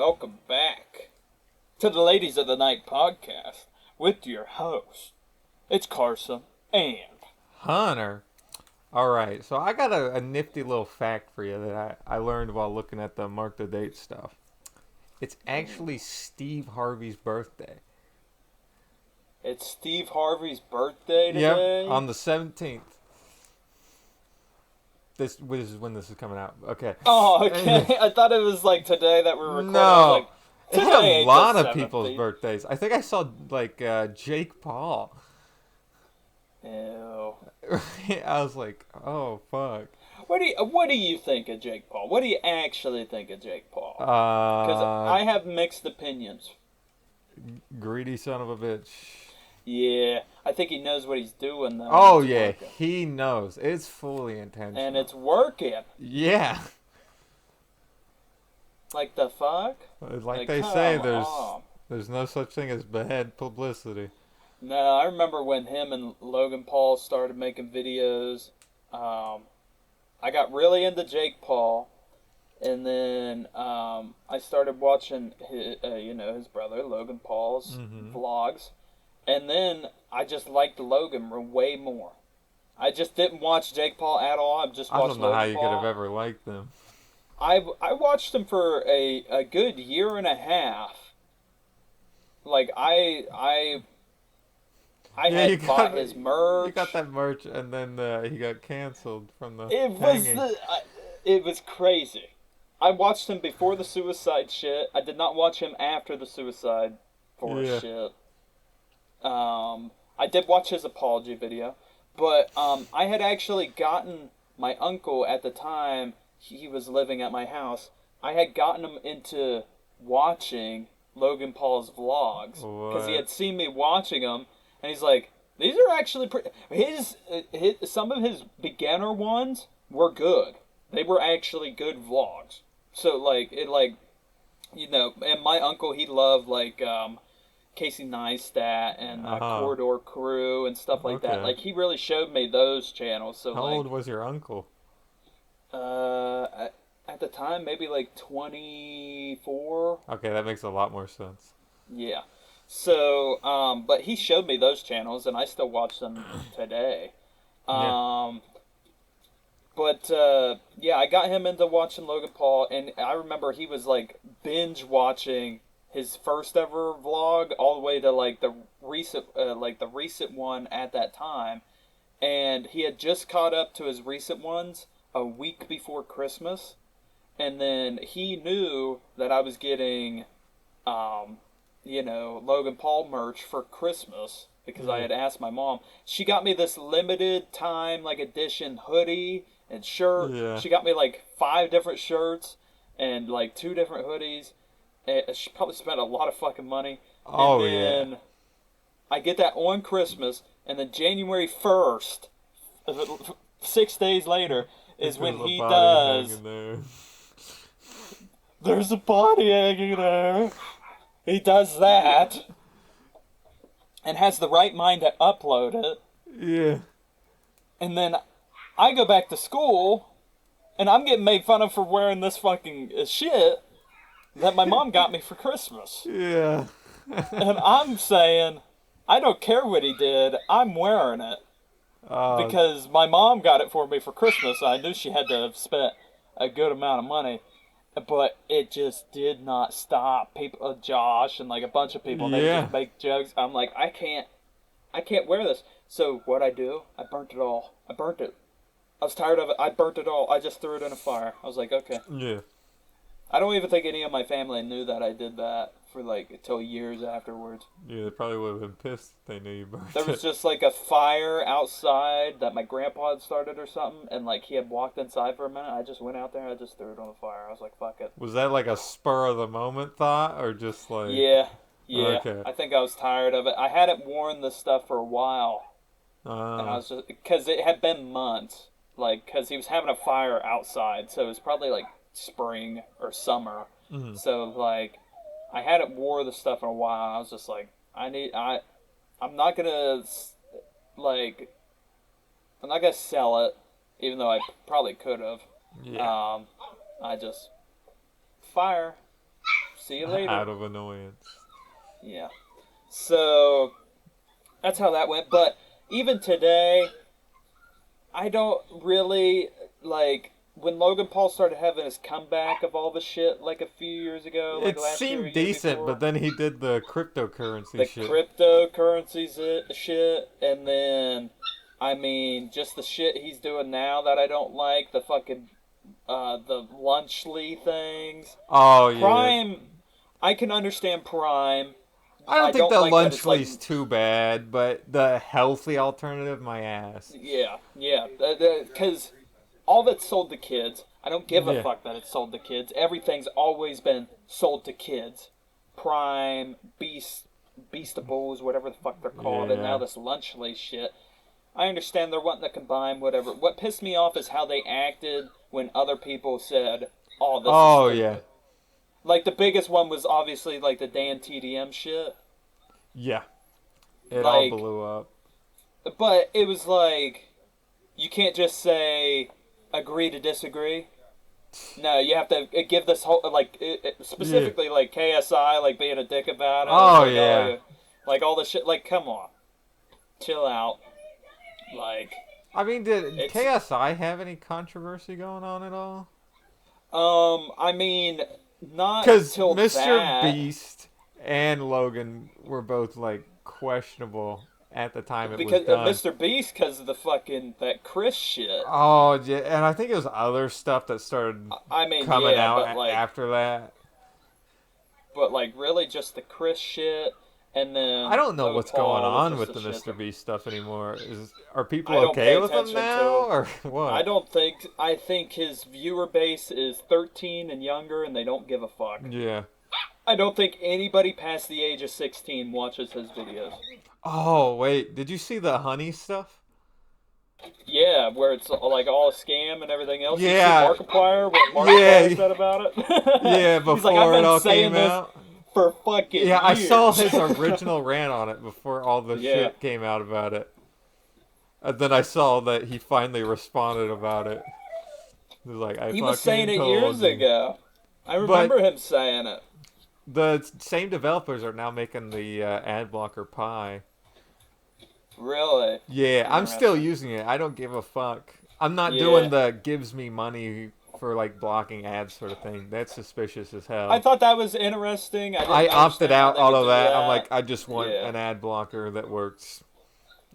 welcome back to the Ladies of the Night podcast with your host. It's Carson and Hunter. All right, so I got a nifty little fact for you that I learned while looking at the mark the date stuff. It's actually Steve Harvey's birthday. it's Steve Harvey's birthday today. Yep, on the 17th. This is when this is coming out. Okay. Oh, okay. I thought it was like today that we're recording. No. I was like, It had today a ain't lot the of people's 17th. birthdays. I think I saw like Jake Paul. Ew. I was like, oh fuck. What do you think of Jake Paul? What do you actually think of Jake Paul? Because I have mixed opinions. Greedy son of a bitch. Yeah, I think he knows what he's doing though. Oh It's yeah, working. he knows. It's fully intentional. And it's working. Yeah. Like the fuck? Like they say, come on. there's no such thing as bad publicity. No, I remember when him and Logan Paul started making videos. I got really into Jake Paul, and then I started watching his brother Logan Paul's vlogs, and then I just liked Logan way more. I just didn't watch Jake Paul at all. I just I watched don't know Logan how you Paul. could have ever liked them. I watched him for a good year and a half. Like I had bought his merch. You got that merch, and then he got canceled from the It hanging. it was crazy. I watched him before the suicide shit. I did not watch him after the suicide shit. I did watch his apology video, but I had actually gotten my uncle at the time. He was living at my house. I had gotten him into watching Logan Paul's vlogs because he had seen me watching them, and he's like, "These are actually pretty." His some of his beginner ones were good. They were actually good vlogs. So and my uncle, he loved Casey Neistat and Corridor Crew and stuff like that. Okay. Like, he really showed me those channels. So How old was your uncle? At the time, maybe like 24. Okay, that makes a lot more sense. Yeah. So, but he showed me those channels, and I still watch them today. But, I got him into watching Logan Paul, and I remember he was, like, binge watching his first ever vlog all the way to, like, the recent one at that time. And he had just caught up to his recent ones a week before Christmas. And then he knew that I was getting, Logan Paul merch for Christmas because I had asked my mom. She got me this limited time, edition hoodie and shirt. Yeah. She got me, 5 different shirts and, 2 different hoodies. And she probably spent a lot of fucking money. Oh, and then I get that on Christmas, and then January 1st, 6 days later, is when he does... There's a body hanging there. He does that. And has the right mind to upload it. Yeah. And then I go back to school, and I'm getting made fun of for wearing this fucking shit that my mom got me for Christmas. Yeah. And I'm saying, I don't care what he did, I'm wearing it. Because my mom got it for me for Christmas. I knew she had to have spent a good amount of money. But it just did not stop. People, Josh and a bunch of people, they just make jokes. I'm like, I can't wear this. So what I do, I burnt it all. I burnt it. I was tired of it. I burnt it all. I just threw it in a fire. I was like, okay. Yeah. I don't even think any of my family knew that I did that for until years afterwards. Yeah, they probably would have been pissed if they knew you burnt There it. was just a fire outside that my grandpa had started or something, and he had walked inside for a minute. I just went out there, I just threw it on the fire. I was like, fuck it. Was that a spur of the moment thought, or just Yeah. Okay. I think I was tired of it. I hadn't worn this stuff for a while, and I was just, because it had been months, because he was having a fire outside, so it was probably spring or summer. Mm-hmm. So I hadn't wore the stuff in a while. I was just like, I'm not gonna sell it, even though I probably could have. Yeah. I just fire. See you later. Out of annoyance. Yeah. So that's how that went. But even today, I don't really like when Logan Paul started having his comeback of all the shit like a few years ago. Like It last year, seemed decent, before, but then he did the cryptocurrency the shit. cryptocurrencies shit, and then I mean just the shit he's doing now that I don't like. The fucking the Lunchly things. Oh yeah. Prime, I can understand Prime. I don't think the like that it's Lunchly's too bad, but the healthy alternative, my ass. Yeah, because all that's sold to kids, I don't give a Yeah. fuck that it's sold to kids. Everything's always been sold to kids. Prime, Beastables, whatever the fuck they're called, and Yeah. now this Lunchly shit. I understand they're wanting to combine whatever. What pissed me off is how they acted when other people said, "Oh, this Oh is stupid." yeah. Like the biggest one was obviously like the Dan TDM shit. Yeah. It all Like- blew up. But it was like, you can't just say agree to disagree. No, you have to give this whole specifically like KSI like being a dick about it. Oh, Like, yeah. like all this shit. Like, come on, chill out. Like, I mean, did It's- KSI have any controversy going on at all? I mean, not Because till Mr. that. Beast and Logan were both like questionable at the time it Because was done. Mr. Beast, because of the fucking that Chris shit. Oh, yeah, and I think it was other stuff that started I mean, coming yeah, out but like, after that. really just the Chris shit, and then I don't know Logan what's Paul going on just with the shit Mr. Beast stuff anymore. Are people I don't okay pay with him attention now, to or what? I think his viewer base is 13 and younger, and they don't give a fuck. Yeah. I don't think anybody past the age of 16 watches his videos. Oh wait, did you see the honey stuff? Yeah, where it's like all a scam and everything else. Yeah. You see Markiplier, what Markiplier Yeah. said about it? Yeah, He's like, before I've been it all saying came this out. for fucking Yeah, I years. saw his original rant on it before all the Yeah. shit came out about it. And then I saw that he finally responded about it. He was like, He was saying it told years you. ago. I remember him saying it. The same developers are now making the ad blocker Pi. Really? Yeah, I'm still Interesting. using it. I don't give a fuck. I'm not Yeah. doing the gives me money for like blocking ads sort of thing. That's suspicious as hell. I thought that was interesting. I didn't opted understand how out they all would of do that. I'm like, I just want Yeah. an ad blocker that works,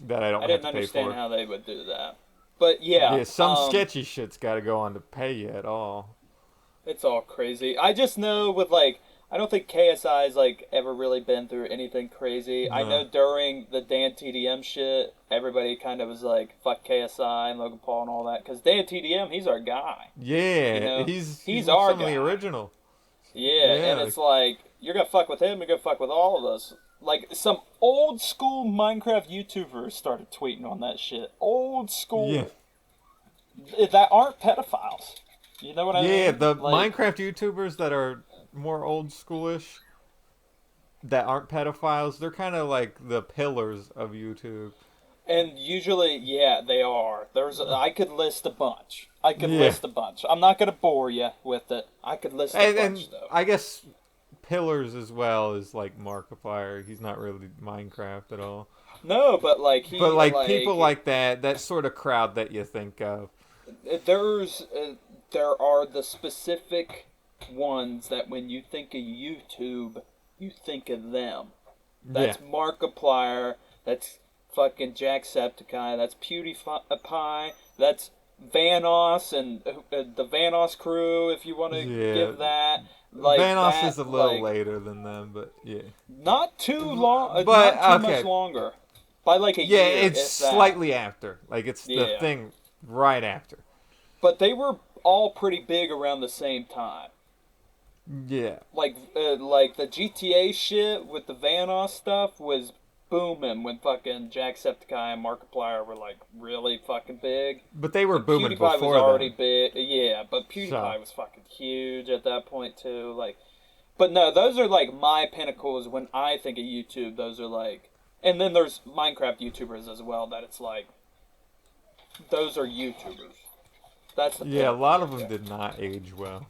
that I don't I have didn't to pay understand for. how they would do that. But yeah, Yeah, some sketchy shit's got to go on to pay you at all. It's all crazy. I just know with like, I don't think KSI's like ever really been through anything crazy. I No. know during the Dan TDM shit, everybody kind of was like, fuck KSI and Logan Paul and all that. Because Dan TDM, he's our guy. Yeah, You know, he's he's some our of the guy. original. Yeah, and Yeah. it's like, you're gonna fuck with him, you're gonna fuck with all of us. Like, some old school Minecraft YouTubers started tweeting on that shit. Old school. Yeah. That aren't pedophiles. You know what I mean? Yeah, the Like, Minecraft YouTubers that are more old schoolish, that aren't pedophiles, they're kind of like the pillars of YouTube. And usually, yeah, they are. I could list a bunch. Yeah. List a bunch. I'm not gonna bore you with it. I could list a And bunch though. I guess pillars as well is like Markiplier. He's not really Minecraft at all. No, but like But like people like that sort of crowd that you think of. There are the specific ones that when you think of YouTube, you think of them. That's Markiplier. That's fucking Jacksepticeye. That's PewDiePie. That's Vanoss and the Vanoss crew. If you want to give that, like Vanoss that, is a little like, later than them, but yeah. not too long, But, not too okay. much longer. By like a Yeah, year. it's if that. slightly after. Like it's the Yeah. thing right after. But they were all pretty big around the same time. Yeah. Like the GTA shit with the Vanoss stuff was booming when fucking Jacksepticeye and Markiplier were like really fucking big. But they were booming PewDiePie before was already that. big, yeah. But PewDiePie So. was fucking huge at that point too. Like, but no, those are like my pinnacles when I think of YouTube. Those are like, and then there's Minecraft YouTubers as well. That it's like, those are YouTubers. That's the Yeah, a pinnacle. lot of them did not age well.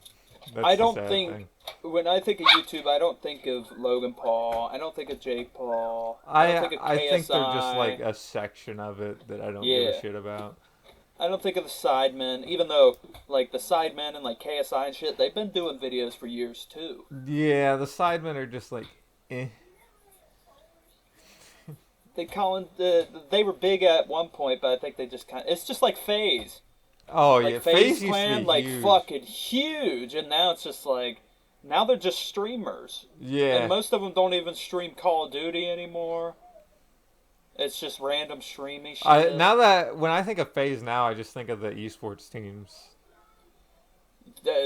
That's I the don't sad think thing. when I think of YouTube, I don't think of Logan Paul. I don't think of Jake Paul. I don't think of I think they're just like KSI. a section of it that I don't give a Yeah. shit about. I don't think of the Sidemen, even though like the Sidemen and like KSI and shit, they've been doing videos for years too. Yeah, the Sidemen are just like, eh. They were big at one point, but I think they just it's just like FaZe. Oh yeah, Like FaZe FaZe used to Clan, be like huge. fucking huge, and now it's just like now they're just streamers, and Yeah, most of them don't even stream Call of Duty anymore. It's just random streaming I shit. now that when I think of FaZe now, I just think of the esports teams.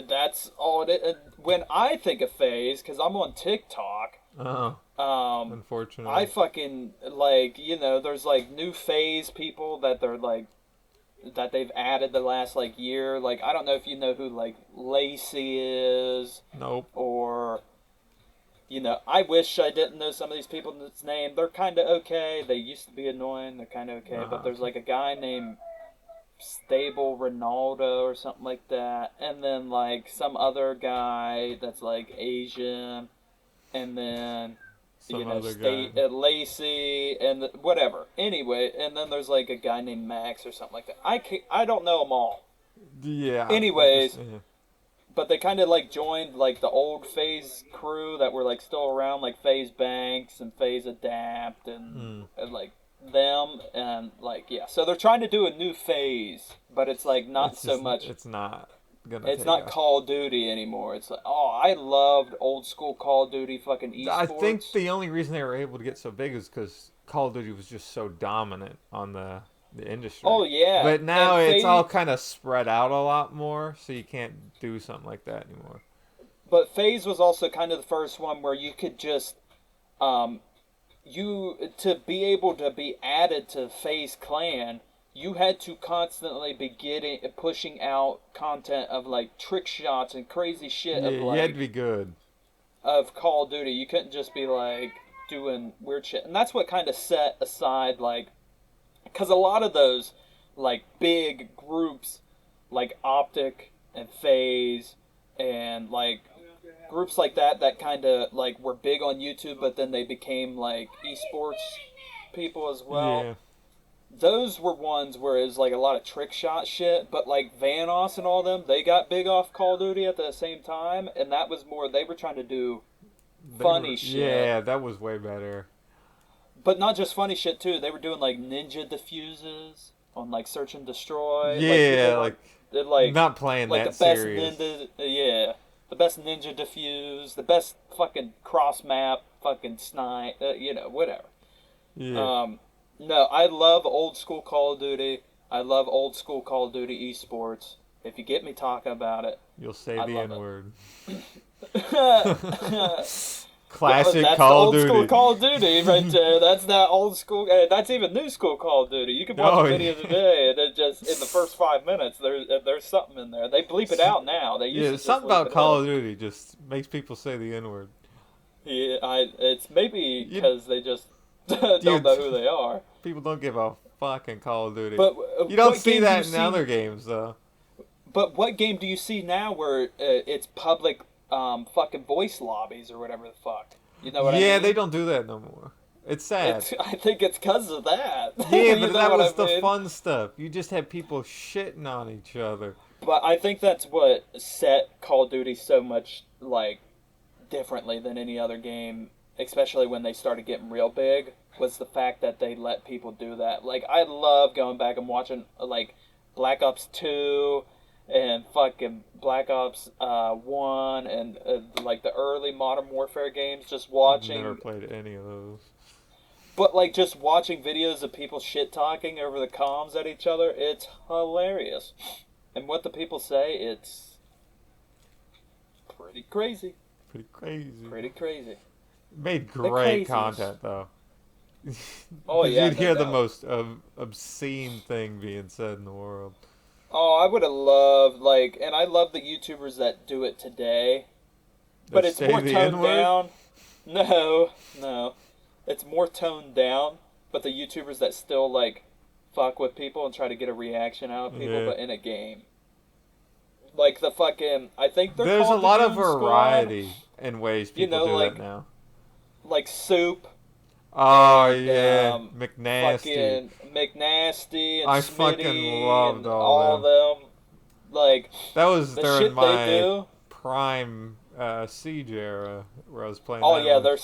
That's all it is. When I think of FaZe, because I'm on TikTok, Oh, um, I unfortunately. fucking like there's like new FaZe people that they're like that they've added the last like year. Like I don't know if you know who like Lacey is Nope. or I wish I didn't know some of these people's name. They're kind of okay. They used to be annoying. They're kind of okay. But there's like a guy named Stable Ronaldo or something like that, and then like some other guy that's like Asian, and then Some other guy. State Lacey and whatever. Anyway, and then there's like a guy named Max or something like that. I don't know them all. Yeah, but just Anyways, but they kind of like joined like the old FaZe crew that were like still around, like FaZe Banks and FaZe Adapt and like them and like yeah. So they're trying to do a new phase, but it's like not it's so just much. it's not gonna It's take not off. Call of Duty anymore. It's like I loved old school Call of Duty fucking I think esports. the only reason they were able to get so big is because Call of Duty was just so dominant on the industry. Oh yeah, But and now it's all FaZe, kind of spread out a lot more, so you can't do something like that anymore. but FaZe was also kind of the first one where you could just um, you to be able to be added to FaZe Clan, you had to constantly be pushing out content of like trick shots and crazy shit Yeah, of you had to like be good. of Call of Duty. You couldn't just be like doing weird shit, and that's what kind of set aside like because a lot of those like big groups like Optic and FaZe and like groups like that kind of like were big on YouTube, but then they became like esports people as well. Yeah. Those were ones where it was like a lot of trick shot shit, but like Vanoss and all them, they got big off Call of Duty at the same time, and that was more they were trying to do funny shit, Yeah, that was way better. but not just funny shit too. They were doing like ninja diffuses on like Search and Destroy. Like people Yeah, want like did not playing like the that best serious. ninja, yeah, the best ninja diffuse, the best fucking cross map, fucking snipe, whatever. Yeah, Um, no, I love old school Call of Duty. I love old school Call of Duty esports. If you get me talking about it, you'll say I the love N word. it. Classic That's the Call of old school Duty. Call of Duty right there. That's that old school. That's even new school Call of Duty. You can watch a Oh video yeah. today, and it just in the first 5 minutes, there's something in there. They bleep it out now. They used Yeah, to just something leave about it Call in. of Duty just makes people say the N word. Yeah, it's maybe You, because they just don't dude, know who they are. people don't give a fucking Call of Duty. But You don't what see game do you that in see? other games though. But what game do you see now where it's public fucking voice lobbies or whatever the fuck? You know what I Yeah, mean? they don't do that no more. It's sad. I think it's because of that. Yeah, You but know that what was I the mean? fun stuff. You just had people shitting on each other. But I think that's what set Call of Duty so much like differently than any other game, especially when they started getting real big, was the fact that they let people do that. Like I love going back and watching like Black Ops 2 and fucking Black Ops 1 and like the early Modern Warfare games, just Never watching, played any of those. but like just watching videos of people shit talking over the comms at each other, it's hilarious. And what the people say, it's pretty crazy. Pretty crazy. Pretty crazy. Made The great craziest. content though. Oh, Because yeah, you'd no hear the doubt. most obscene thing being said in the world. Oh, I would have loved, like, and I love the YouTubers that do it today, but They it's say more the toned N-word? down. No, no. It's more toned down, but the YouTubers that still, like, fuck with people and try to get a reaction out of people, Yeah. but in a game. Like the fucking, I think they're There's a called the lot of Goon Squad. variety in ways You people know, do like that now. Soup Oh and yeah, McNasty. fucking McNasty and I fucking Smitty loved and all all them. them. Like That was the during shit they my do. prime Siege era where I was playing. Oh that yeah, one. their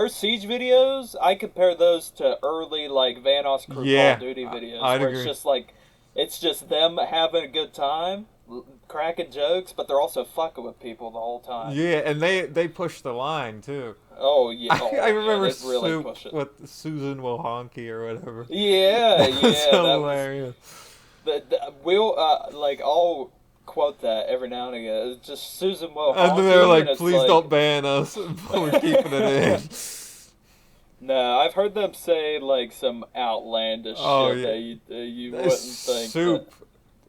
siege videos. I compare those to early like Vanos Crew Call Yeah, of Duty videos, I'd where agree. it's just like, it's just them having a good time, cracking jokes, but they're also fucking with people the whole time. Yeah, and they pushed the line too. Oh yeah, I remember they really Soup push it. with Susan Wojcicki or whatever. Yeah, That was yeah, that was hilarious. we'll like I'll quote that every now and again. It's just Susan And then they're Wojcicki, and like, it's "Please like, don't ban us. We're keeping it in." no, I've heard them say like some outlandish Oh shit yeah, you wouldn't think that. Soup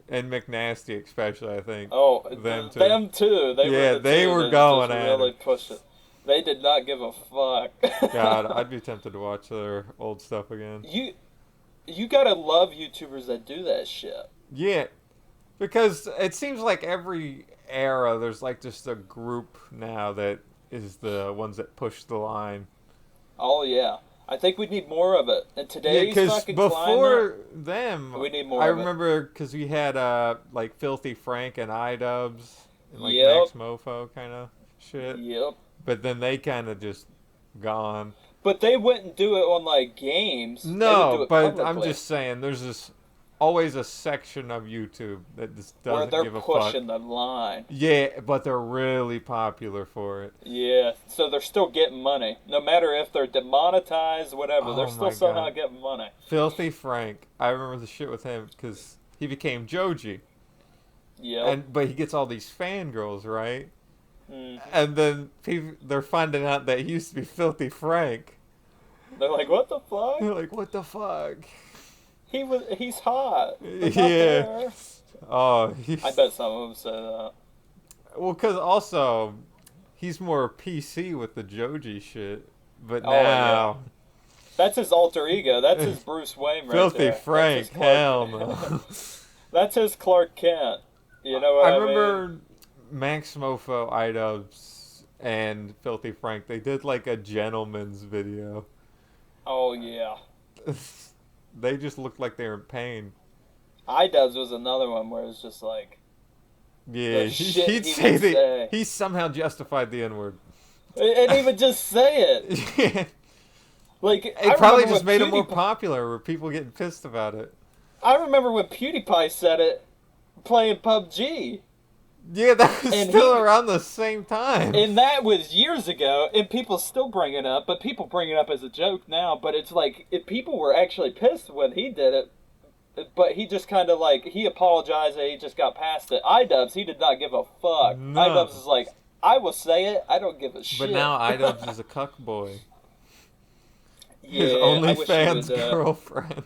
and McNasty especially. I think Oh, them too. them too. They Yeah, were the they two were that going just at really it. pushed it. They did not give a fuck. God, I'd be tempted to watch their old stuff again. You gotta love YouTubers that do that shit. Yeah, because it seems like every era there's like just a group now that is the ones that push the line. Oh yeah, I think we need more of it. In Yeah, today's because fucking before climate, them, we need more I of it. remember because we had like Filthy Frank and iDubbbz and like Yep. Max Mofo kind of shit. Yep. But then they kind of just gone. But they wouldn't do it on like games. They would do No, it but publicly, I'm just saying, there's this always a section of YouTube that just where doesn't they're give a fuck. pushing the line. Yeah, but they're really popular for it. Yeah, so they're still getting money, no matter if they're demonetized, whatever. Oh They're my still somehow God. getting money. Filthy Frank, I remember the shit with him because he became Joji, Yeah. but he gets all these fangirls, right? Mm. And then they're finding out that he used to be Filthy Frank. They're like, what the fuck? They're like, what the fuck? He's hot. He's not Yeah. there. Oh, I bet some of them say that. well, because also he's more PC with the Joji shit, but Oh, now That's his alter ego. That's his Bruce Wayne right Filthy there. Frank, That's his Clark- hell no. That's his Clark Kent. You know what I mean? remember Max Mofo, iDubbbz, and Filthy Frank. They did like a gentleman's video. Oh yeah. They just looked like they were in pain. iDubbbz was another one where it's just like, Yeah, the shit he'd he say would that say. he somehow justified the N word. and even just say it. Yeah. Like It I probably remember just when made him more PewDiePie- popular, where people getting pissed about it. I remember when PewDiePie said it, playing PUBG. Yeah, that was And still he- around the same time. And that was years ago, and people still bring it up, but people bring it up as a joke now. But it's like, people were actually pissed when he did it, but he just kind of like, he apologized and he just got past it. iDubbbz, he did not give a fuck. No. iDubbbz is like, I will say it, I don't give a shit. But now iDubbbz is a cuck boy. yeah, His I wish he OnlyFans would, girlfriend.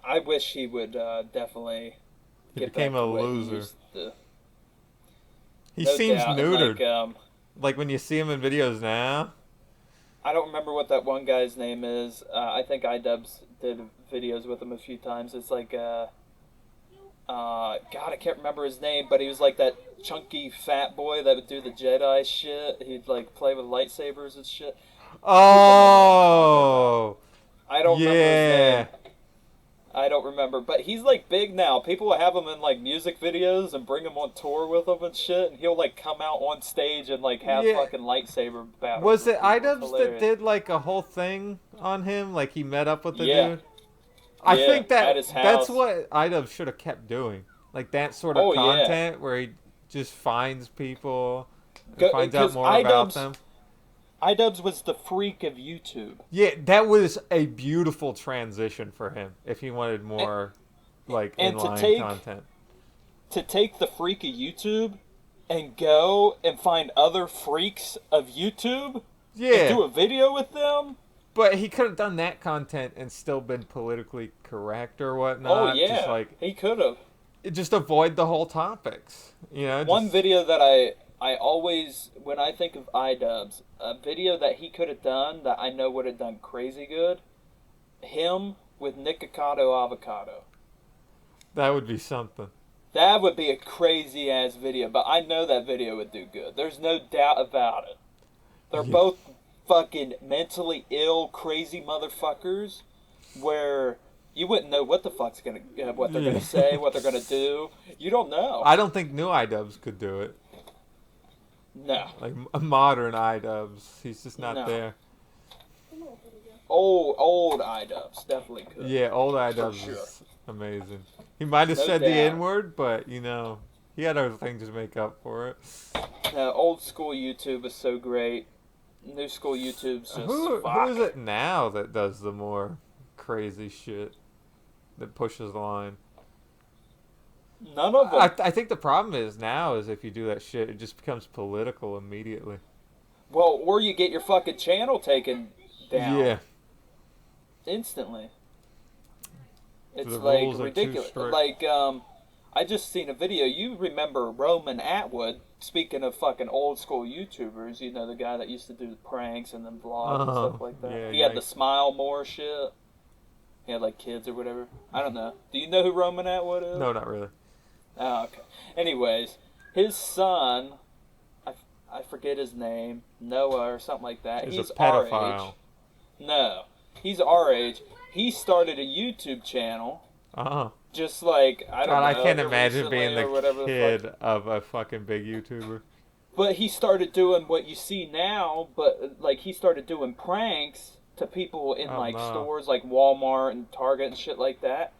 I wish he would definitely He get became back a to what he loser. used to. He No seems doubt. And, neutered. like, Like when you see him in videos now. I don't remember what that one guy's name is. I think iDubbbz did videos with him a few times. It's like, God, I can't remember his name, but he was like that chunky fat boy that would do the Jedi shit. He'd like play with lightsabers and shit. Oh, I don't remember his yeah. name. I don't remember, but he's like big now. People will have him in like music videos and bring him on tour with them and shit, and he'll like come out on stage and like have Yeah. fucking lightsaber battles. Was with it people. iDubbbz that Hilarious. did like a whole thing on him? Like he met up with the Yeah. dude? I Yeah, think at his that's house. what iDubbbz should have kept doing. Like that sort of Oh, yeah. content where he just finds people, and Go- finds out 'cause more about iDubbbz- them. iDubbbz was the freak of YouTube. Yeah, that was a beautiful transition for him if he wanted more like and to inline take- content. To take the freak of YouTube and go and find other freaks of YouTube and Yeah, do a video with them. but he could have done that content and still been politically correct or whatnot. Oh yeah, Just like he could have. just avoid the whole topics. You know, One just- video that I always, when I think of iDubbbz, a video that he could have done that I know would have done crazy good, him with Nikocado Avocado. that would be something. That would be a crazy ass video, but I know that video would do good. There's no doubt about it. They're both fucking mentally ill, crazy motherfuckers where you wouldn't know what the fuck's what they're gonna say, what they're gonna do. You don't know. I don't think new iDubbbz could do it. No. Like a modern iDubbbz, he's just not there. Old iDubbbz definitely could. Yeah, old iDubbbz is amazing. He might have said the N-word, but he had other things to make up for it. Old school YouTube is so great. New school YouTube's just who is it now that does the more crazy shit that pushes the line? None of them. I think the problem is if you do that shit, it just becomes political immediately. Well, or you get your fucking channel taken down. Yeah. Instantly. It's The like rules are too ridiculous. strict. Like, I just seen a video. You remember Roman Atwood? Speaking of fucking old school YouTubers, you know, the guy that used to do the pranks and then vlogs and stuff like that. Yeah, he had the Smile More shit. He had like kids or whatever. I don't know. Do you know who Roman Atwood is? No, not really. Oh, okay. Anyways, his son, I forget his name, Noah or something like that. He's He's a pedophile. our age. No, he's our age. He started a YouTube channel. Just like, I don't know. I can't imagine being the kid fuck. of a fucking big YouTuber. But he started doing what you see now, but like he started doing pranks to people in stores like Walmart and Target and shit like that.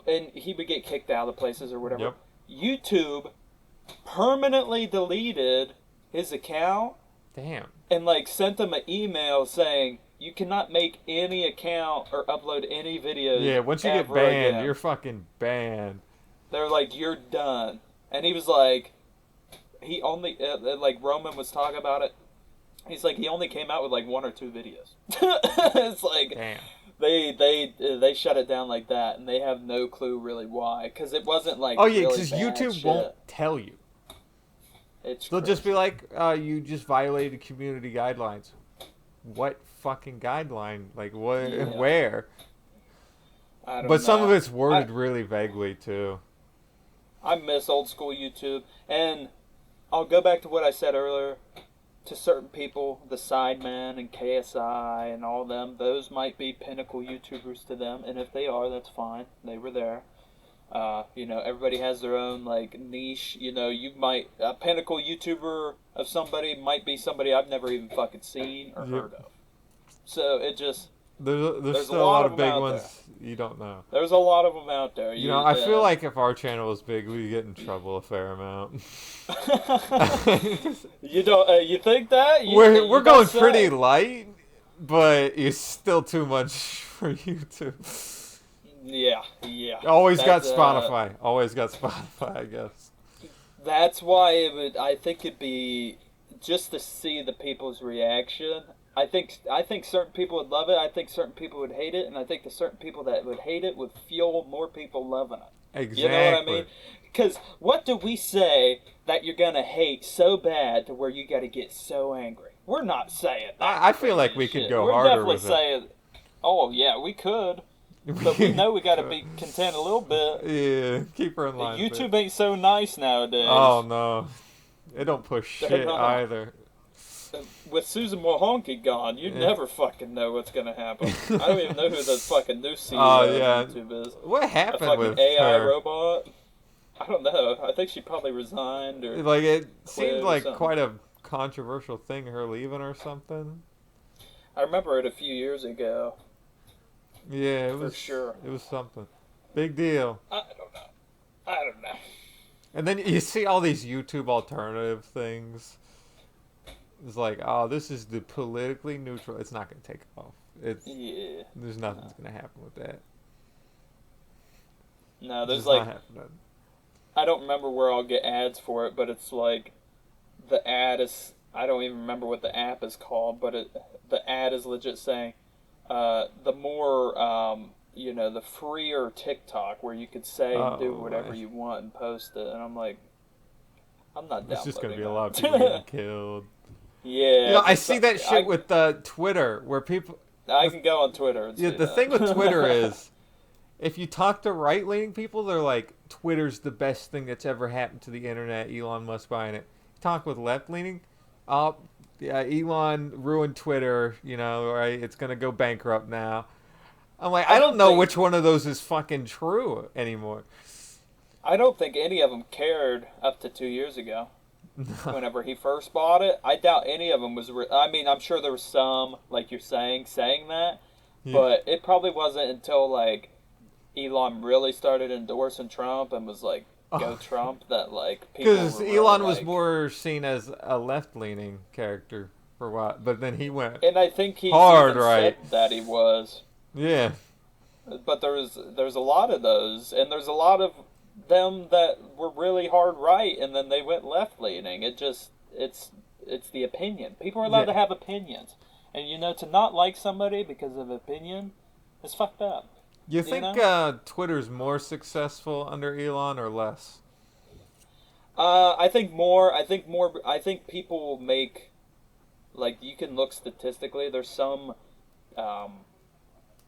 And he would get kicked out of the places or whatever. Yep. YouTube permanently deleted his account. Damn. And like sent them an email saying you cannot make any account or upload any videos. Yeah, once you get banned, again. you're fucking banned. They're like, you're done. And he was like, he only like Roman was talking about it. He's like, he only came out with like 1 or 2 videos. It's like, damn. They shut it down like that, and they have no clue really why, because it wasn't like. Oh yeah, because because YouTube shit. won't tell you. They'll just be like, you just violated community guidelines. What fucking guideline? Like what? Yeah. Where? I don't know. But some of it's worded really vaguely too. I miss old school YouTube, and I'll go back to what I said earlier. To certain people, the Sidemen and KSI and all them, those might be pinnacle YouTubers to them, and if they are, that's fine. They were there. You know, everybody has their own like niche. You know, a pinnacle YouTuber of somebody might be somebody I've never even fucking seen or heard of. So it just there's still a lot of big ones you don't know. There's a lot of them out there. You know, I feel like if our channel was big, we'd get in trouble a fair amount. You don't? You think that? We're going pretty light, but it's still too much for YouTube. Yeah. Always got Spotify, I guess. That's why I think it'd be just to see the people's reaction. I think certain people would love it. I think certain people would hate it, and I think the certain people that would hate it would fuel more people loving it. Exactly. You know what I mean? Because what do we say that you're gonna hate so bad to where you got to get so angry? We're not saying that. I feel like we could go We're harder definitely with saying, oh yeah, we could. But we know we got to be content a little bit. Yeah, keep her in line. YouTube ain't so nice nowadays. Oh no, it don't push shit either. With Susan Wojcicki gone, you never fucking know what's gonna happen. I don't even know who the fucking new CEO of YouTube is. What happened with AI her? robot? I don't know. I think she probably resigned or like it seemed like something. quite a controversial thing, her leaving or something. I remember it a few years ago. Yeah, it was for sure. It was something. Big deal. I don't know. And then you see all these YouTube alternative things. It's like, oh, this is the politically neutral. It's not going to take off. There's nothing's going to happen with that. No, there's it's like, not happening. I don't remember where I'll get ads for it, but it's like, the ad is, I don't even remember what the app is called, but the ad is legit saying, the more, the freer TikTok where you could say and do whatever you want and post it, and I'm like, I'm not downloading. It's just going to be a lot of people getting killed. Yeah. I see that shit with Twitter where people. I can go on Twitter. And the thing with Twitter is, if you talk to right-leaning people, they're like, Twitter's the best thing that's ever happened to the internet. Elon Musk buying it. Talk with left leaning. Yeah, Elon ruined Twitter. Right? It's gonna go bankrupt now. I'm like, I don't know which one of those is fucking true anymore. I don't think any of them cared up to 2 years ago. Whenever he first bought it, I doubt any of them was. I mean, I'm sure there was some, like you're saying that, but it probably wasn't until like Elon really started endorsing Trump and was like, "Go Trump," that like people. Because Elon was more seen as a left-leaning character for a while, but then he went and I think he hard right said that he was. Yeah. But there's a lot of those, and there's a lot of them that were really hard right, and then they went left leaning. It's the opinion. People are allowed to have opinions, and to not like somebody because of opinion is fucked up. You think Twitter's more successful under Elon or less? I think more. I think people make, like, you can look statistically. There's some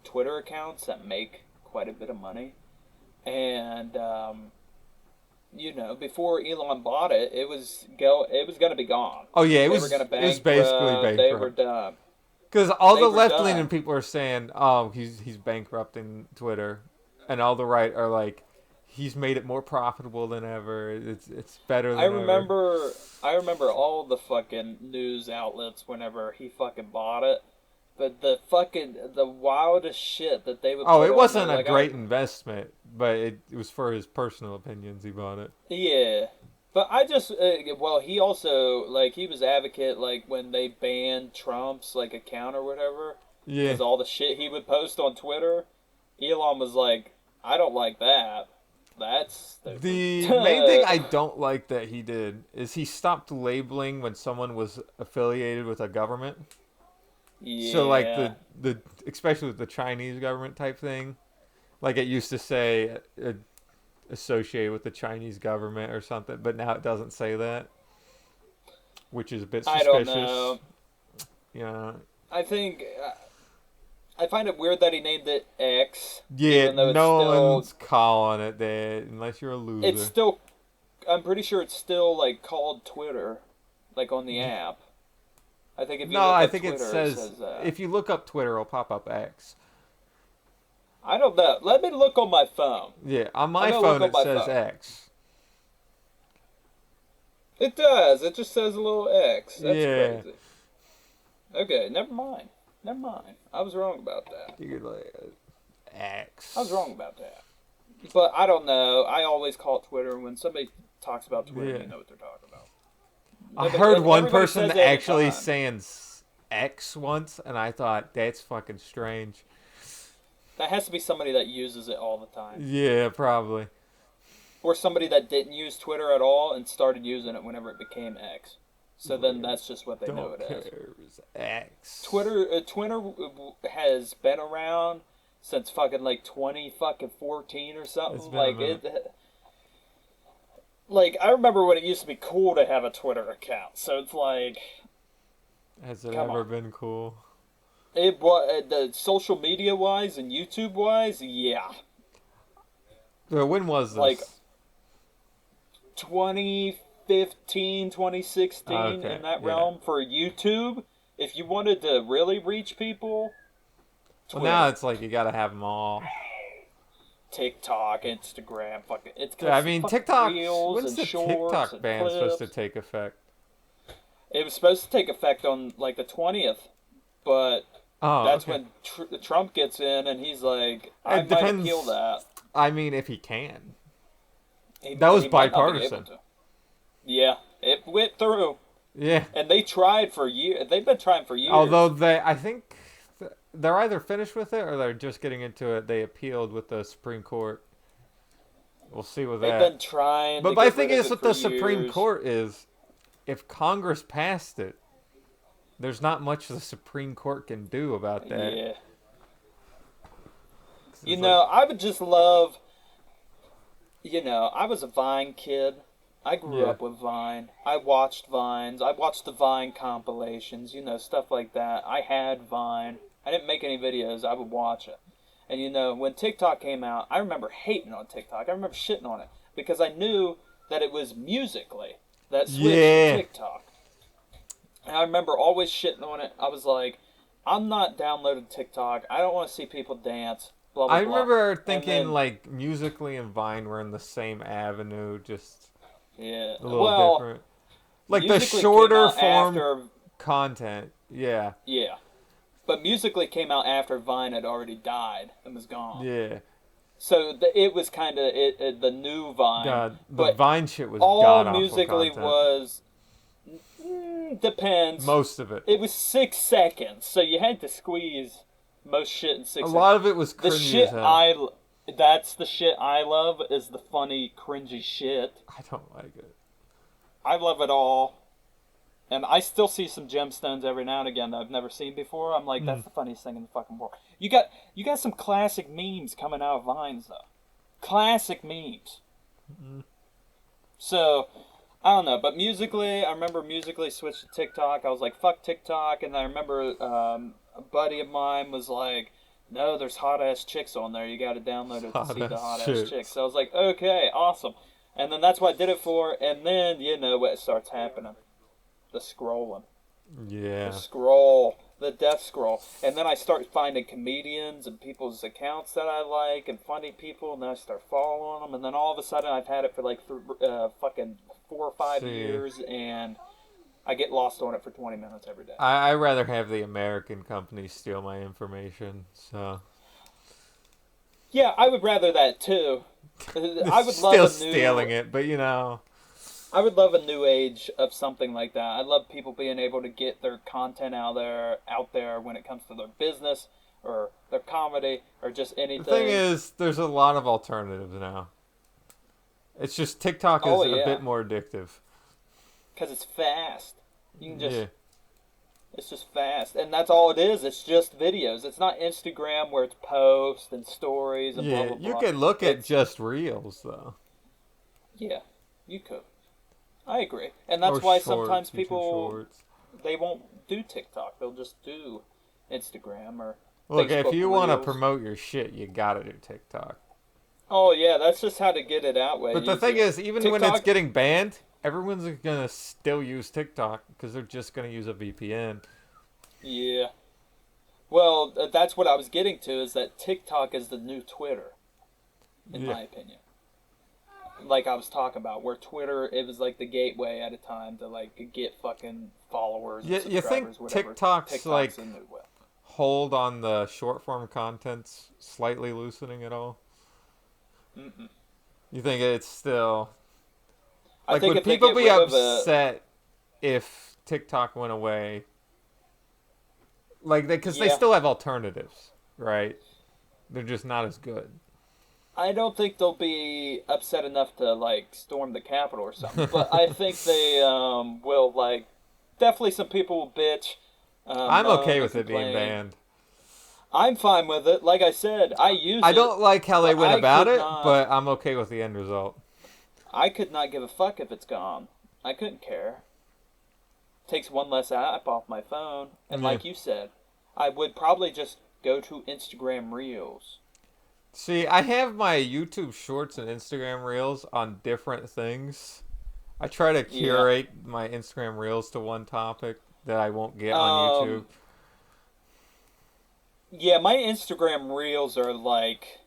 Twitter accounts that make quite a bit of money. And before Elon bought it, it was going to be gone. Oh yeah, it was basically bankrupt. They were done. Because all the left-leaning people are saying, "Oh, he's bankrupting Twitter," and all the right are like, "He's made it more profitable than ever. It's better than ever." I remember all the fucking news outlets whenever he fucking bought it. But the wildest shit that they would. Oh, it wasn't a great investment, but it was for his personal opinions. He bought it. Yeah, but I just he also he was advocate when they banned Trump's account or whatever. Yeah. Because all the shit he would post on Twitter, Elon was like, I don't like that. That's the main thing I don't like that he did is he stopped labeling when someone was affiliated with a government. Yeah. So the especially with the Chinese government type thing, like it used to say associated with the Chinese government or something, but now it doesn't say that, which is a bit suspicious. I don't know. Yeah. I think I find it weird that he named it X. Yeah, no one's calling it that unless you're a loser. It's still, I'm pretty sure it's still called Twitter, on the app. I think if you look up Twitter, it says if you look up Twitter, it'll pop up X. I don't know. Let me look on my phone. Yeah, on my phone it says X. It does. It just says a little X. That's crazy. Okay, never mind. I was wrong about that. You're like X. I was wrong about that. But I don't know. I always call it Twitter. When somebody talks about Twitter, you know what they're talking about. I heard one person actually saying X once, and I thought, that's fucking strange. That has to be somebody that uses it all the time. Yeah, probably. Or somebody that didn't use Twitter at all and started using it whenever it became X. So then that's just what they know it is. X. Twitter has been around since fucking 2014 or something. I remember when it used to be cool to have a Twitter account. So it's like, has it ever been cool? It was the social media wise and YouTube wise, yeah. So when was this? 2015, 2016 in that realm for YouTube. If you wanted to really reach people, Twitter. Well, now it's you gotta have them all. TikTok, Instagram, TikTok. When's the TikTok ban supposed to take effect? It was supposed to take effect on the 20th, but that's when Trump gets in and he's like, I might appeal that. I mean, if he can. That was bipartisan. Yeah, it went through. Yeah, and they tried for years. They've been trying for years. Although I think. They're either finished with it or they're just getting into it. They appealed with the Supreme Court. We'll see with that. They've been trying. But my thing is, what the Supreme Court is, if Congress passed it, there's not much the Supreme Court can do about that. Yeah. I would just love. I was a Vine kid. I grew up with Vine. I watched Vines. I watched the Vine compilations. Stuff like that. I had Vine. I didn't make any videos. I would watch it. And when TikTok came out, I remember hating on TikTok. I remember shitting on it because I knew that it was Musical.ly that switched to TikTok. And I remember always shitting on it. I was like, I'm not downloading TikTok. I don't want to see people dance. Blah, blah, I blah. remember thinking like Musical.ly and Vine were in the same avenue, just a little different. Like the shorter form content. Yeah. Yeah. But Musical.ly came out after Vine had already died and was gone. Yeah. So it was kind of the new Vine. God, the Vine shit was all god-awful Musical.ly content. was depends. Most of it. It was 6 seconds, so you had to squeeze most shit in 6 seconds. A lot of it was cringy. The shit that's the shit I love is the funny, cringy shit. I don't like it. I love it all. And I still see some gemstones every now and again that I've never seen before. I'm like, that's the funniest thing in the fucking world. You got some classic memes coming out of Vines, though. Classic memes. Mm-hmm. So, I don't know. But Musical.ly, I remember Musical.ly switched to TikTok. I was like, fuck TikTok. And I remember a buddy of mine was like, no, there's hot-ass chicks on there. You got to download it to see the hot-ass chicks. So I was like, okay, awesome. And then that's what I did it for. And then, what starts happening. The scrolling. Yeah. The death scroll. And then I start finding comedians and people's accounts that I like and funny people, and then I start following them, and then all of a sudden I've had it for like fucking 4 or 5 years, and I get lost on it for 20 minutes every day. I'd rather have the American companies steal my information, so... Yeah, I would rather that too. I would love stealing it, but I would love a new age of something like that. I love people being able to get their content out there when it comes to their business or their comedy or just anything. The thing is, there's a lot of alternatives now. It's just TikTok is a bit more addictive. Because it's fast. You can just... It's just fast. And that's all it is. It's just videos. It's not Instagram where it's posts and stories and blah, blah, blah. You could look at just Reels, though. Yeah, you could. I agree. And that's why sometimes people, they won't do TikTok. They'll just do Instagram or Look, Facebook if you want to Reels. Promote your shit, you gotta do TikTok. Oh, yeah, that's just how to get it out. But the thing is, even when it's getting banned, everyone's gonna still use TikTok because they're just gonna use a VPN. Yeah. Well, that's what I was getting to, is that TikTok is the new Twitter, in my opinion. Like I was talking about, where Twitter, it was like the gateway at a time to like get fucking followers and subscribers, you think whatever. TikTok's like a new way. Hold on the short form content's slightly loosening at all? Mm-mm. You think it's still... I think would people be upset if TikTok went away? Like, because they still have alternatives, right? They're just not as good. I don't think they'll be upset enough to, like, storm the Capitol or something. But I think they will, like... Definitely some people will bitch. I'm okay with it being banned. I'm fine with it. Like I said, I use it. I don't like how they went about it, but I'm okay with the end result. I could not give a fuck if it's gone. I couldn't care. Takes one less app off my phone. And like you said, I would probably just go to Instagram Reels. See, I have my YouTube Shorts and Instagram Reels on different things. I try to curate my Instagram Reels to one topic that I won't get on YouTube. Yeah, my Instagram Reels are like...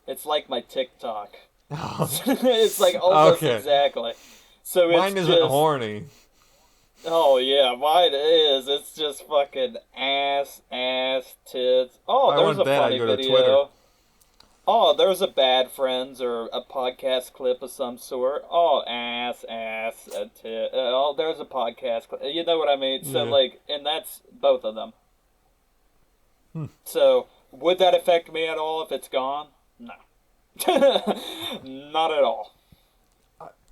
It's like my TikTok. It's like almost exactly. So mine isn't horny. Oh yeah, mine is. It's just fucking ass, tits. Oh, there's a funny video. Oh, there's a Bad Friends or a podcast clip of some sort. Oh, ass, tit. Oh, there's a podcast clip. You know what I mean? So like, and that's both of them. So, would that affect me at all if it's gone? No. Not at all.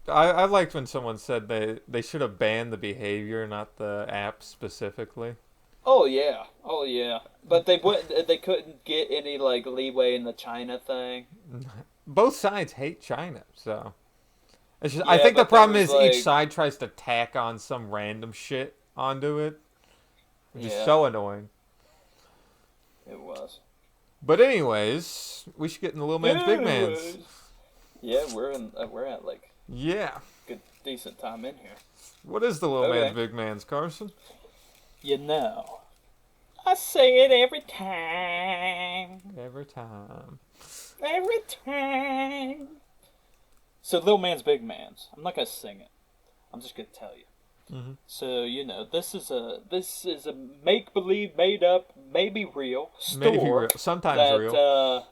I liked when someone said they should have banned the behavior, not the app specifically. Oh yeah. But they couldn't get any like leeway in the China thing. Both sides hate China, so it's just, I think the problem is each side tries to tack on some random shit onto it, which is so annoying. It was. But anyways, we should get in the little man's big man's. Yeah, we're at like Yeah. good decent time in here. What is the little man's big man's, Carson? You know, I say it every time. Every time. Every time. So little man's big man's. I'm not gonna sing it. I'm just gonna tell you. Mm-hmm. So you know, this is a make believe, made up, maybe real store. Maybe real. Sometimes real.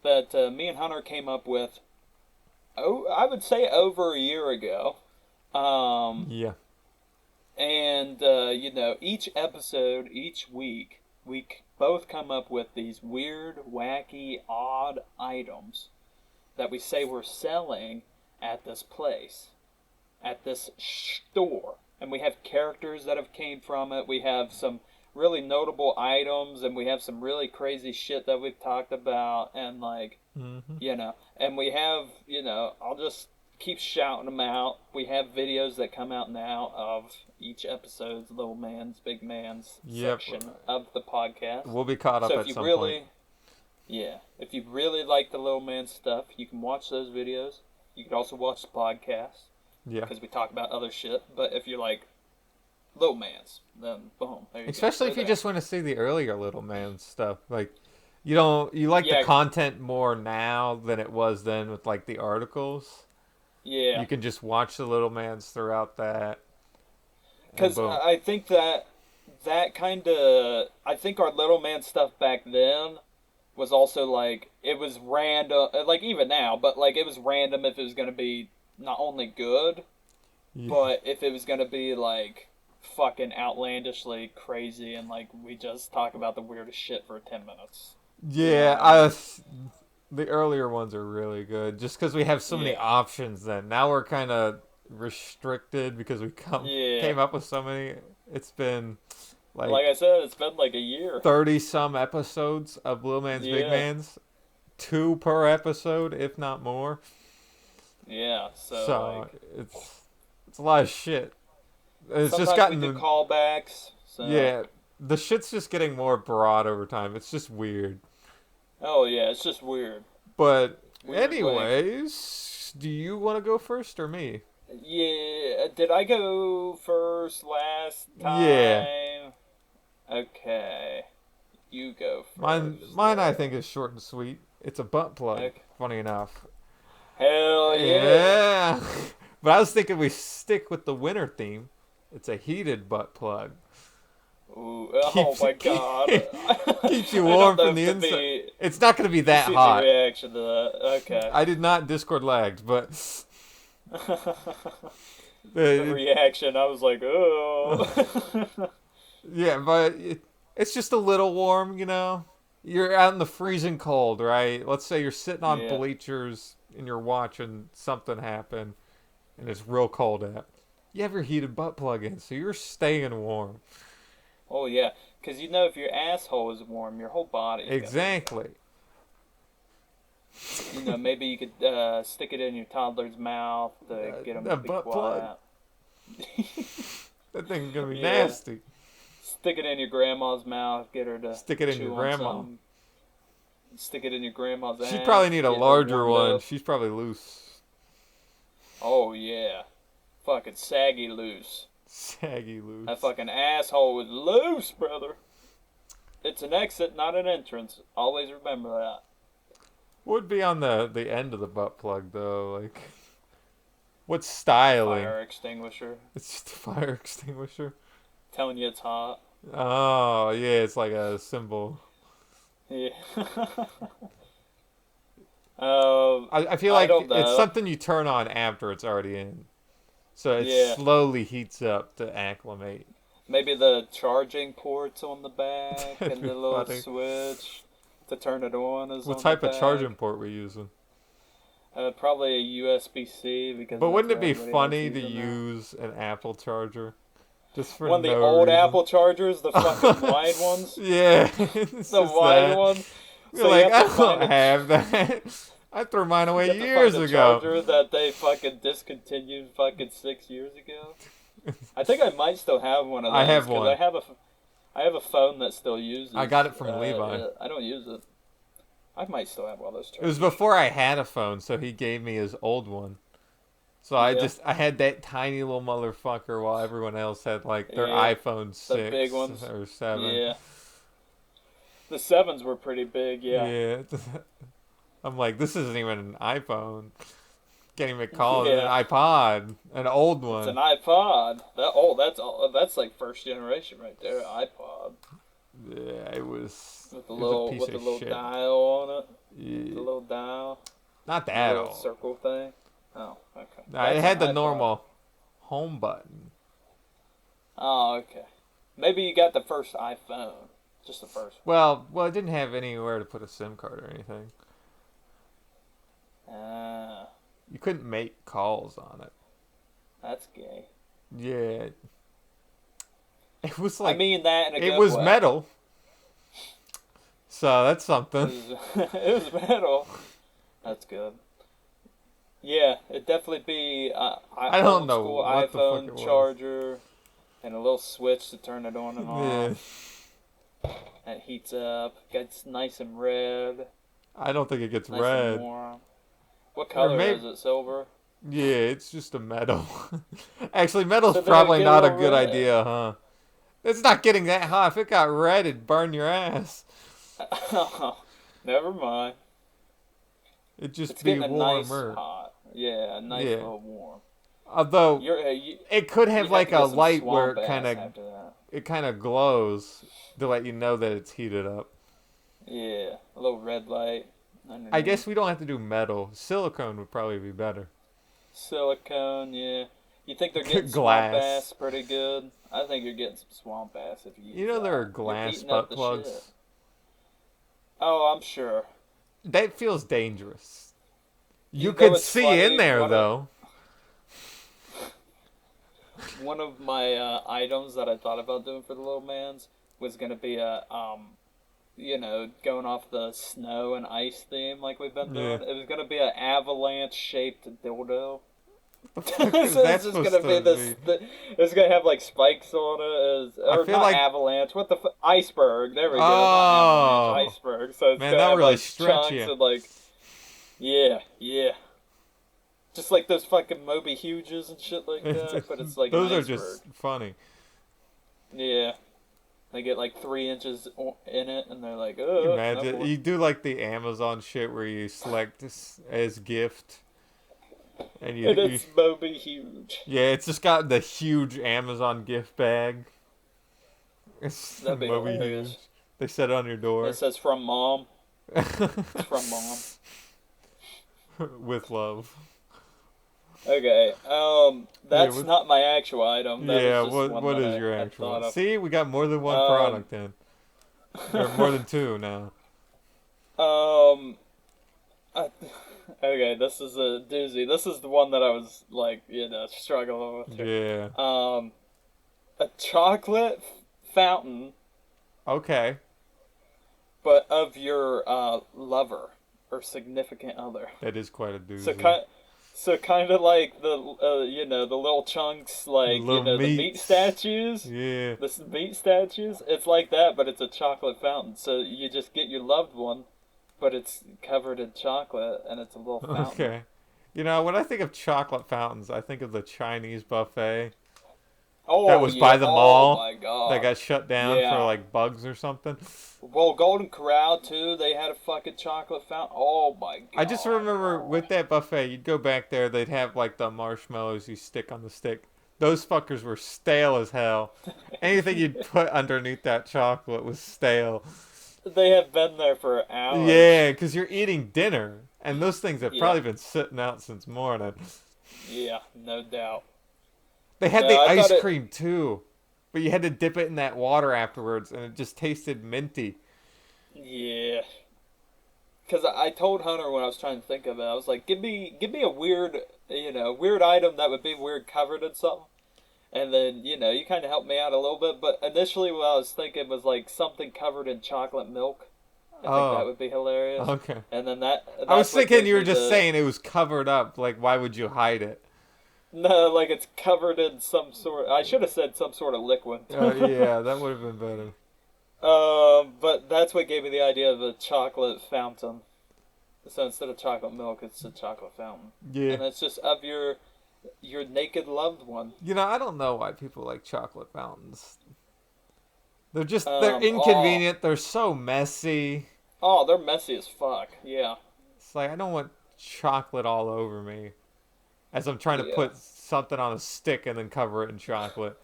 That me and Hunter came up with. Oh, I would say over a year ago. Yeah. And you know, each episode, each week, we both come up with these weird, wacky, odd items that we say we're selling at this place, at this store. And we have characters that have came from it. We have some really notable items, and we have some really crazy shit that we've talked about, and like, you know, and we have, you know, I'll just keep shouting them out. We have videos that come out now of each episode's little man's, big man's section of the podcast. We'll be caught up at some point. Yeah, if you really like the little man stuff, you can watch those videos. You can also watch the podcast. Yeah. Because we talk about other shit. But if you're like little man's, then boom, there you Especially go. if you just want to see the earlier little man stuff, like you like the content more now than it was then with like the articles. Yeah. You can just watch the little man's throughout that. Because I think that kind of, I think our little man stuff back then was also like, it was random, like even now, but like it was random if it was going to be not only good, but if it was going to be like fucking outlandishly crazy and like we just talk about the weirdest shit for 10 minutes. Yeah, the earlier ones are really good just because we have so many options then. Now we're kind of restricted because we came up with so many. It's been like I said, it's been like a year. 30 some episodes of Little Man's Big Man's. 2 per episode, if not more. Yeah, so like, it's a lot of shit. It's sometimes just gotten we do callbacks. So. Yeah, the shit's just getting more broad over time. It's just weird. Oh yeah, it's just weird. But anyways, do you want to go first or me? Yeah, did I go first last time? Yeah. Okay. You go first. Mine I think is short and sweet. It's a butt plug, okay. Funny enough. Hell yeah. Yeah. But I was thinking we stick with the winter theme. It's a heated butt plug. Ooh, oh my god. Keeps you warm from the inside. It's not going to be that hot. The reaction to that. Okay. I did not Discord lagged, but the reaction, I was like, oh. Yeah, but it's just a little warm, you know? You're out in the freezing cold, right? Let's say you're sitting on bleachers and you're watching something happen and it's real cold out. You have your heated butt plug in, so you're staying warm. Oh, yeah. Because you know if your asshole is warm, your whole body is exactly. You know, maybe you could stick it in your toddler's mouth to get them to be butt quiet. Plug. That thing's going to be nasty. Stick it in your grandma's mouth, get her to stick it in your grandma. Stick it in your grandma's ass. She'd probably need a larger one. She's probably loose. Oh, yeah. Fucking saggy loose. Saggy loose. That fucking asshole is loose, brother. It's an exit, not an entrance. Always remember that. What would be on the end of the butt plug, though? Like, what's styling? Fire extinguisher. It's just a fire extinguisher. Telling you it's hot. Oh, yeah, it's like a symbol. Yeah. I feel like it's something you turn on after it's already in. So it slowly heats up to acclimate. Maybe the charging ports on the back and the little switch to turn it on is what type of charging port we're using? Probably a USB-C. But wouldn't it be funny to use an Apple charger? Just for one of the old reason. Apple chargers, the fucking wide ones. Yeah. The wide ones. You're so like, I don't have that. I threw mine away years ago. Charger that they fucking discontinued fucking 6 years ago. I think I might still have one of those. I have one. I have a phone that still uses. I got it from Levi. I don't use it. I might still have all those chargers. It was before I had a phone, so he gave me his old one. So I had that tiny little motherfucker while everyone else had like their iPhone 6 the big ones. or 7. Yeah. The 7s were pretty big, yeah. Yeah. I'm like, this isn't even an iPhone. Can't even call it an iPod. An old one. It's an iPod. That's like first generation right there, iPod. Yeah, it was with the little dial on it. Yeah. The little dial. Not that old circle thing. Oh, okay. No, it had the normal home button. Oh, okay. Maybe you got the first iPhone. Just the first one. Well, it didn't have anywhere to put a SIM card or anything. You couldn't make calls on it. That's gay. Yeah. It was like... I mean that in a good way. It was metal. So that's something. It was metal. That's good. Yeah, it'd definitely be I don't know what iPhone the fuck it charger was. And a little switch to turn it on and off. Yeah. It heats up, gets nice and red. I don't think it gets nice red. And warm. What color is it? Silver? Yeah, it's just a metal. Actually, metal's probably not a good idea, huh? It's not getting that hot. If it got red, it'd burn your ass. Never mind. It'd just be warmer. Nice hot. Yeah, nice little warm. Although it could have like a light where it kind of glows to let you know that it's heated up. Yeah, a little red light. Underneath. I guess we don't have to do metal. Silicone would probably be better. Silicone, yeah. You think they're getting swamp ass pretty good? I think you're getting some swamp ass if you. You know there are glass butt plugs. Shit. Oh, I'm sure. That feels dangerous. You could see in there though. One of my items that I thought about doing for the little mans was gonna be a going off the snow and ice theme like we've been doing. It was gonna be an avalanche shaped dildo. So it's just gonna be this. It's gonna have like spikes on it, or not like... avalanche. What the iceberg? There we go. Oh, iceberg. So it's man, gonna that have really like stretch chunks and like, yeah. Just like those fucking Moby Huges and shit like that, but it's like those are just funny. Yeah. They get like 3 inches in it, and they're like, oh. Imagine you do like the Amazon shit where you select as gift, and it's Moby Huge. Yeah, it's just got the huge Amazon gift bag. It's That'd be Moby Huge. They set it on your door. It says from mom. It's from mom. With love. Okay, that's not my actual item. That what is your actual? See, we got more than one product in. Or more than 2 now. Okay, this is a doozy. This is the one that I was like, struggling with. Yeah. A chocolate fountain. Okay. But of your lover or significant other. That is quite a doozy. So kind of like the the little chunks, like the meat statues. Yeah. The meat statues. It's like that, but it's a chocolate fountain. So you just get your loved one, but it's covered in chocolate, and it's a little fountain. Okay. When I think of chocolate fountains, I think of the Chinese buffet. That was by the mall. Oh my god. That got shut down for like bugs or something. Well, Golden Corral too. They had a fucking chocolate fountain. Oh my god. I just remember with that buffet, you'd go back there. They'd have like the marshmallows you stick on the stick. Those fuckers were stale as hell. Anything you'd put underneath that chocolate was stale. They have been there for hours. Yeah, because you're eating dinner, and those things have probably been sitting out since morning. Yeah, no doubt. They had the ice cream too, but you had to dip it in that water afterwards, and it just tasted minty. Yeah. Because I told Hunter when I was trying to think of it, I was like, give me a weird, weird item that would be weird covered in something. And then, you kind of helped me out a little bit. But initially what I was thinking was like something covered in chocolate milk. I think that would be hilarious. Okay. And then I was thinking you were just saying it was covered up. Like, why would you hide it? No, like it's covered in some sort. I should have said some sort of liquid. Yeah, that would have been better. But that's what gave me the idea of a chocolate fountain. So instead of chocolate milk, it's a chocolate fountain. Yeah. And it's just of your naked loved one. I don't know why people like chocolate fountains. They're Oh, inconvenient. They're so messy. oh, they're messy as fuck. Yeah, It's like I don't want chocolate all over me as I'm trying to yeah. put something on a stick and then cover it in chocolate.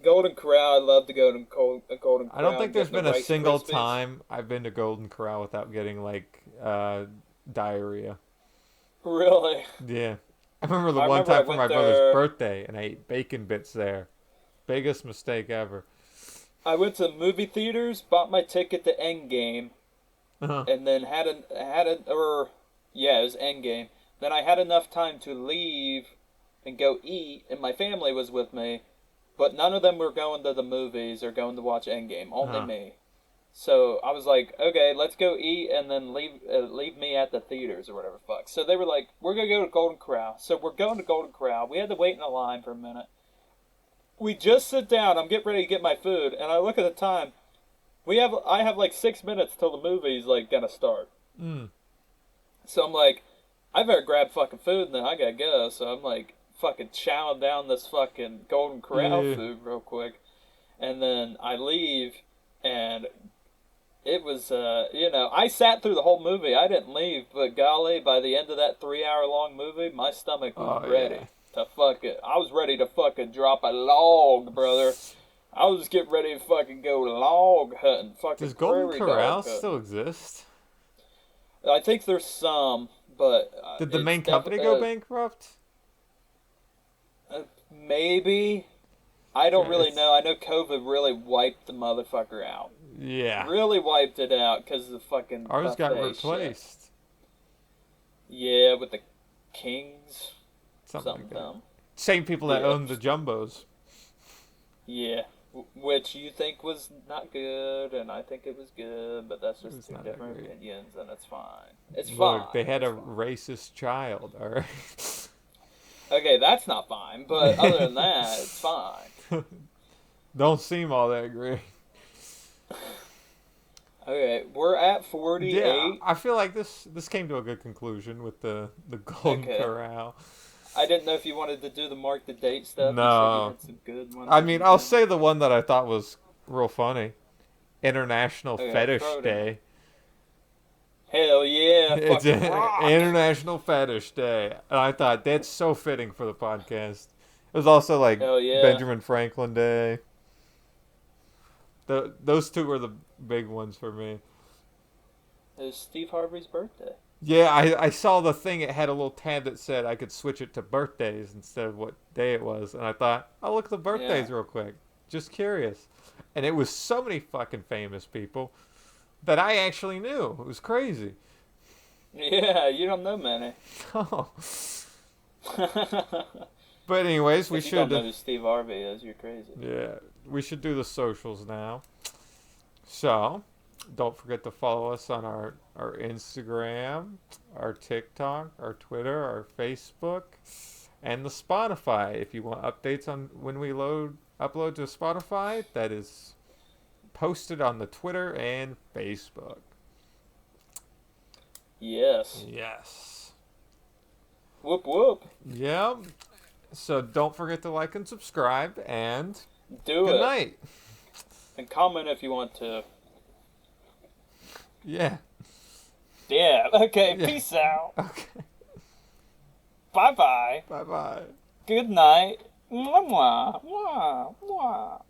Golden Corral. I love to go to Golden I don't Corral think and there's get the been a Rice single Krispies. time I've been to Golden Corral without getting like diarrhea. Really? Yeah. I remember the I one remember I time for my went brother's there. birthday and I ate bacon bits there. Biggest mistake ever. I went to movie theaters, bought my ticket to Endgame, Uh-huh. and then or yeah, it was Endgame. Then I had enough time to leave and go eat, and my family was with me, but none of them were going to the movies or going to watch Endgame. Only Uh-huh. me. So I was like, okay, let's go eat and then leave me at the theaters or whatever fuck. So they were like, we're gonna go to Golden Corral. So we're going to Golden Corral. We had to wait in a line for a minute. We just sit down. I'm getting ready to get my food, and I look at the time. I have like 6 minutes till the movie's like gonna start. Mm. So I'm like, I better grab fucking food and then I gotta go. So I'm like fucking chowing down this fucking Golden Corral Yeah. food real quick. And then I leave and it was I sat through the whole movie. I didn't leave, but golly, by the end of that 3 hour long movie, my stomach was Oh yeah. ready to fuck it. I was ready to fucking drop a log, brother. I was getting ready to fucking go log hunting, fucking Does Golden prairie dog Corral still hunting. exist? I think there's some, but Did the it's main company go bankrupt? maybe. I don't really It's know. I know COVID really wiped the motherfucker out. yeah. Really wiped it out because of the fucking Ours got buffet shit. replaced. Yeah, with the Kings, Something like something that. dumb. Same people that Yeah, owned the jumbos. yeah. Which you think was not good, and I think it was good, but that's just It's two not that different great. opinions, and it's fine. It's Look, they fine. had It's a fine. racist child. All right. Okay, that's not fine, but other than that, it's fine. Don't seem all that great. Okay, we're at Yeah, 48. I feel like this came to a good conclusion with the Golden Okay. Corral. I didn't know if you wanted to do the mark the date stuff. You said you No, had some good ones I or mean I'll something. say the one that I thought was real funny. International Okay, Fetish throw it in there. Day. Hell yeah, It's fucking a, rock. International Fetish Day, and I thought that's so fitting for the podcast. It was also like Hell yeah. Benjamin Franklin Day. Those two were the big ones for me. It was Steve Harvey's birthday. Yeah, I saw the thing. It had a little tab that said I could switch it to birthdays instead of what day it was, and I thought I'll look at the Yeah. birthdays real quick, just curious. And it was so many fucking famous people that I actually knew. It was crazy. Yeah, you don't know many. Oh. If But anyways, we you don't know should who Steve Harvey is, you're crazy. yeah, we should do the socials now. So, don't forget to follow us on our Instagram, our TikTok, our Twitter, our Facebook, and the Spotify. If you want updates on when we upload to Spotify, that is posted on the Twitter and Facebook. Yes. Yes. Whoop whoop. Yeah. So don't forget to like and subscribe and Do good it. night. And comment if you want to. Yeah. Yeah, okay, Yeah. peace out. Okay. Bye bye. Bye bye. Good night. Mwah, mwah, mwah, mwah.